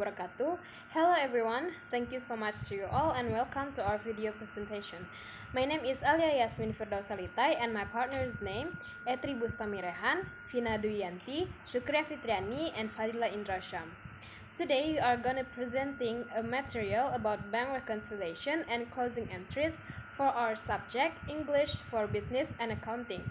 wabarakatuh. Hello everyone, thank you so much to you all and welcome to our video presentation. My name is Alia Yasmin Firdausalitai and my partner's name Etri Bustami Rehan, Vina Duyanti, Shukriya Fitriani, and Fadila Indrasham. Today we are going to presenting a material about bank reconciliation and closing entries for our subject English for Business and Accounting.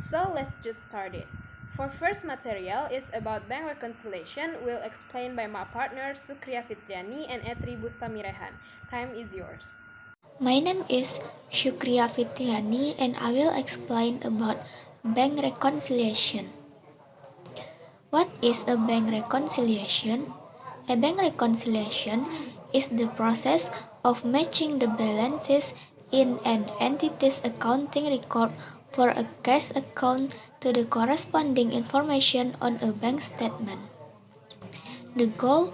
So let's just start it. For first material is about bank reconciliation will explained by my partner Shukriya Fitriani and Etri Bustami Rehan. Time is yours. My name is Shukriya Fitriani and I will explain about bank reconciliation. What is a bank reconciliation? A bank reconciliation is the process of matching the balances in an entity's accounting record for a cash account to the corresponding information on a bank statement. The goal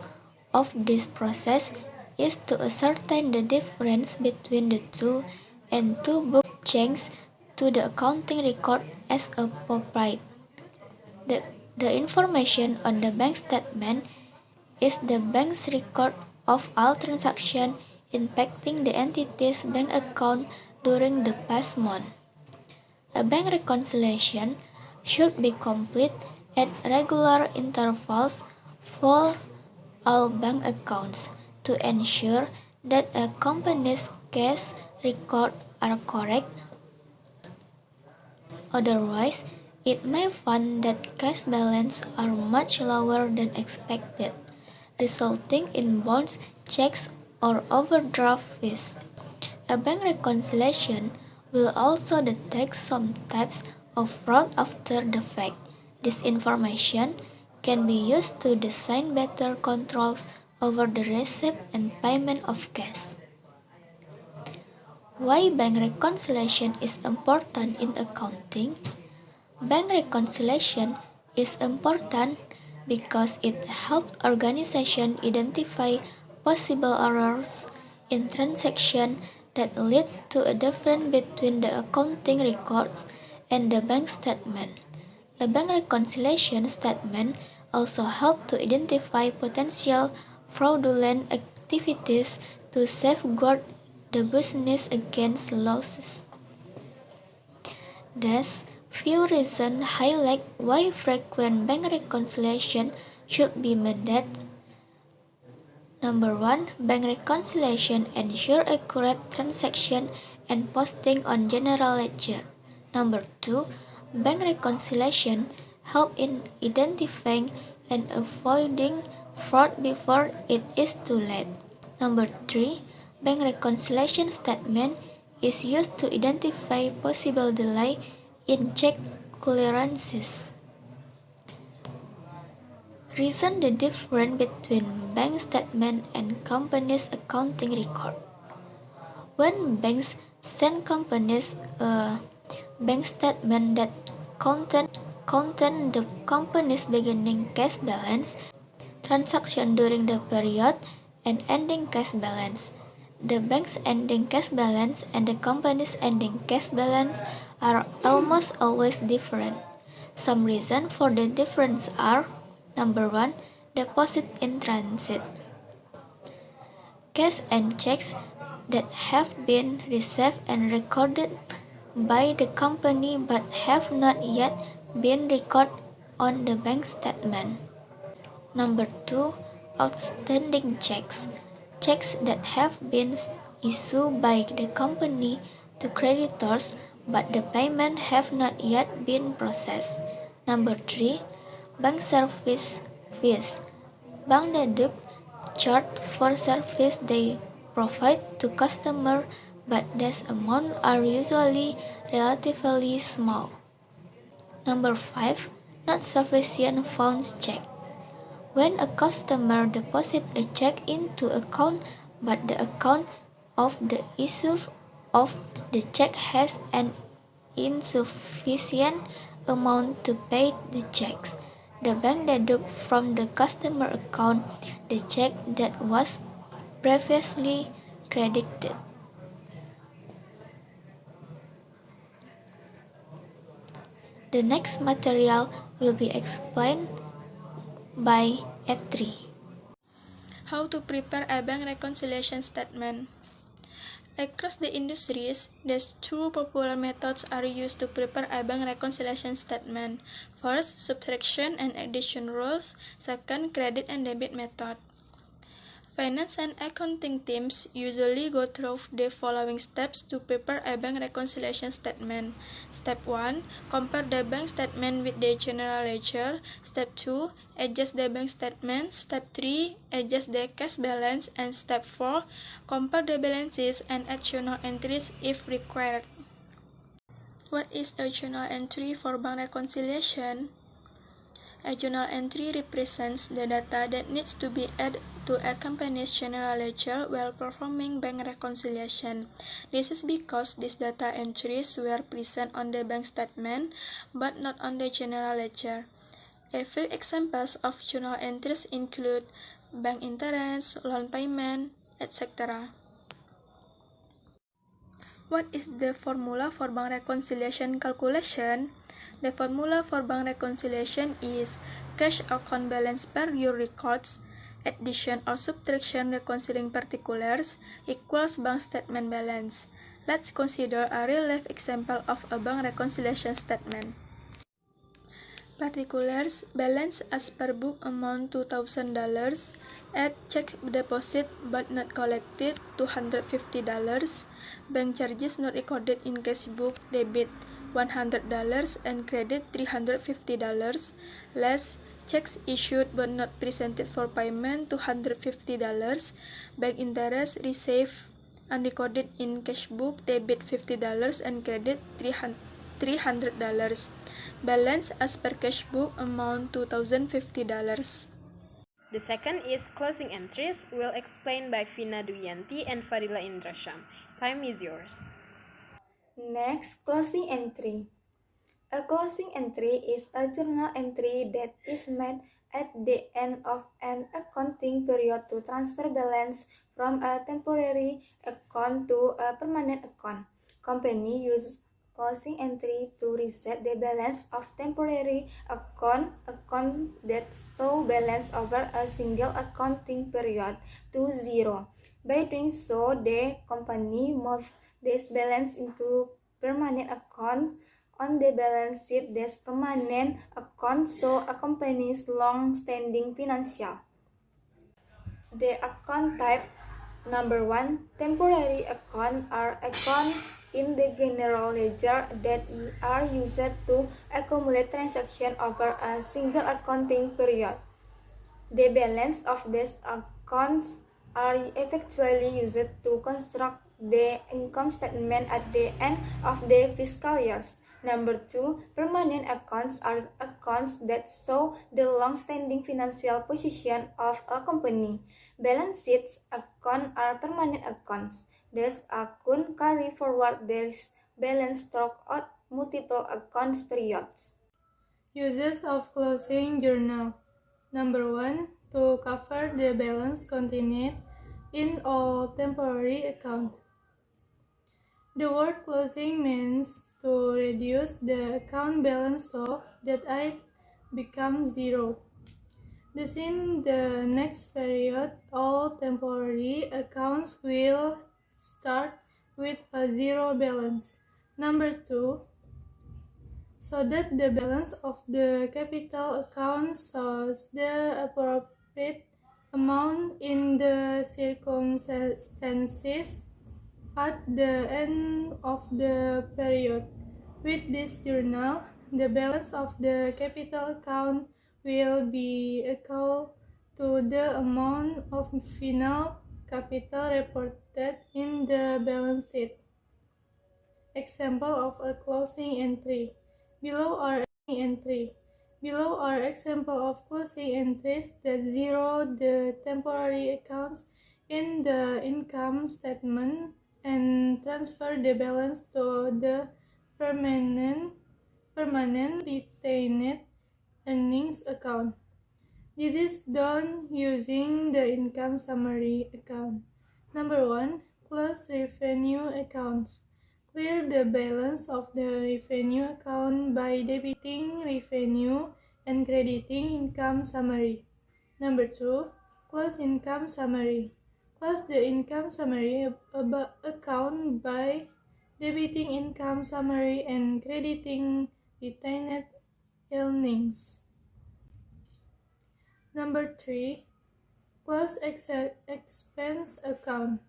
of this process is to ascertain the difference between the two and to book change to the accounting record as appropriate. The information on the bank statement is the bank's record of all transactions impacting the entity's bank account during the past month. A bank reconciliation should be complete at regular intervals for all bank accounts to ensure that a company's cash records are correct. Otherwise, it may find that cash balances are much lower than expected, resulting in bounce checks or overdraft fees. A bank reconciliation will also detect some types of fraud after the fact. This information can be used to design better controls over the receipt and payment of cash. Why bank reconciliation is important in accounting? Bank reconciliation is important because it helps organizations identify possible errors in transactions that lead to a difference between the accounting records and the bank statement. A bank reconciliation statement also helps to identify potential fraudulent activities to safeguard the business against losses. Thus, few reasons highlight why frequent bank reconciliation should be made. Number 1. Bank reconciliation ensure accurate transaction and posting on general ledger. Number 2. Bank reconciliation help in identifying and avoiding fraud before it is too late. Number 3. Bank reconciliation statement is used to identify possible delay in check clearances. Reason the difference between bank statement and company's accounting record. When banks send companies a bank statement that contain the company's beginning cash balance, transaction during the period, and ending cash balance. The bank's ending cash balance and the company's ending cash balance are almost always different. Some reasons for the difference are: Number 1. Deposit in transit. Cash and checks that have been received and recorded by the company but have not yet been recorded on the bank statement. Number 2. Outstanding checks. Checks that have been issued by the company to creditors but the payment have not yet been processed. Number 3. Bank service fees. Bank deduct charge for service they provide to customer, but these amounts are usually relatively small. Number 5. Not sufficient funds check. When a customer deposits a check into account, but the account of the issuer of the check has an insufficient amount to pay the checks, the bank deducts from the customer account the check that was previously credited. The next material will be explained by Etri. How to prepare a bank reconciliation statement. Across the industries, these two popular methods are used to prepare a bank reconciliation statement. First, subtraction and addition rules. Second, credit and debit method. Finance and accounting teams usually go through the following steps to prepare a bank reconciliation statement. Step 1. Compare the bank statement with the general ledger. Step 2. Adjust the bank statement. Step 3. Adjust the cash balance. And Step 4. Compare the balances and add journal entries if required. What is a journal entry for bank reconciliation? A journal entry represents the data that needs to be added to a company's general ledger while performing bank reconciliation. This is because these data entries were present on the bank statement, but not on the general ledger. A few examples of journal entries include bank interest, loan payment, etc. What is the formula for bank reconciliation calculation? The formula for bank reconciliation is cash account balance per your records, addition or subtraction reconciling particulars equals bank statement balance. Let's consider a real-life example of a bank reconciliation statement. Particulars: balance as per book amount $2,000, add check deposit but not collected $250, bank charges not recorded in cash book debit $100 and credit $350, less checks issued but not presented for payment $250, bank interest received unrecorded in cash book debit $50 and credit $300. Balance as per cash book amount $2,050. The second is closing entries, will explained by Vina Duyanti and Fadila Indrasham. Time is yours. Next, closing entry. A closing entry is a journal entry that is made at the end of an accounting period to transfer balance from a temporary account to a permanent account. Company uses closing entry to reset the balance of temporary account that show balance over a single accounting period to zero. By doing so, the company moves this balance into permanent account on the balance sheet. This permanent account show a company's long-standing financial. The account type. Number 1. Temporary account are accounts in the general ledger that are used to accumulate transactions over a single accounting period. The balance of these accounts are effectively used to construct the income statement at the end of the fiscal years. Number 2. Permanent accounts are accounts that show the long-standing financial position of a company. Balance sheets accounts are permanent accounts. These accounts carry forward their balance throughout multiple accounts periods. Uses of closing journal. Number 1. To cover the balance contained in all temporary accounts. The word closing means to reduce the account balance so that it becomes zero. Thus, in the next period, all temporary accounts will start with a zero balance. Number 2. So that the balance of the capital account shows the appropriate amount in the circumstances at the end of the period. With this journal, the balance of the capital account will be equal to the amount of final capital reported in the balance sheet. Example of a closing entry. Below are example of closing entries that zero the temporary accounts in the income statement and transfer the balance to the permanent retained earnings account. This is done using the income summary account. Number 1. Close revenue accounts. Clear the balance of the revenue account by debiting revenue and crediting income summary. Number 2. Close income summary. Close the income summary account by debiting income summary and crediting retained earnings. Number 3. Close expense account.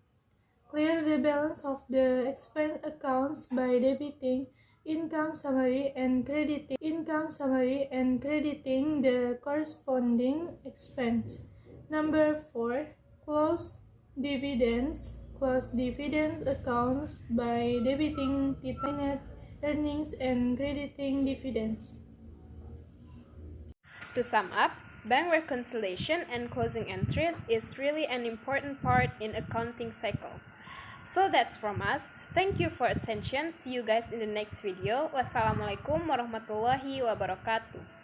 Clear the balance of the expense accounts by debiting income summary and crediting the corresponding expense. Number 4. Close dividends. Close dividend accounts by debiting retained earnings and crediting dividends. To sum up, bank reconciliation and closing entries is really an important part in accounting cycle. So that's from us. Thank you for attention. See you guys in the next video. Wassalamualaikum warahmatullahi wabarakatuh.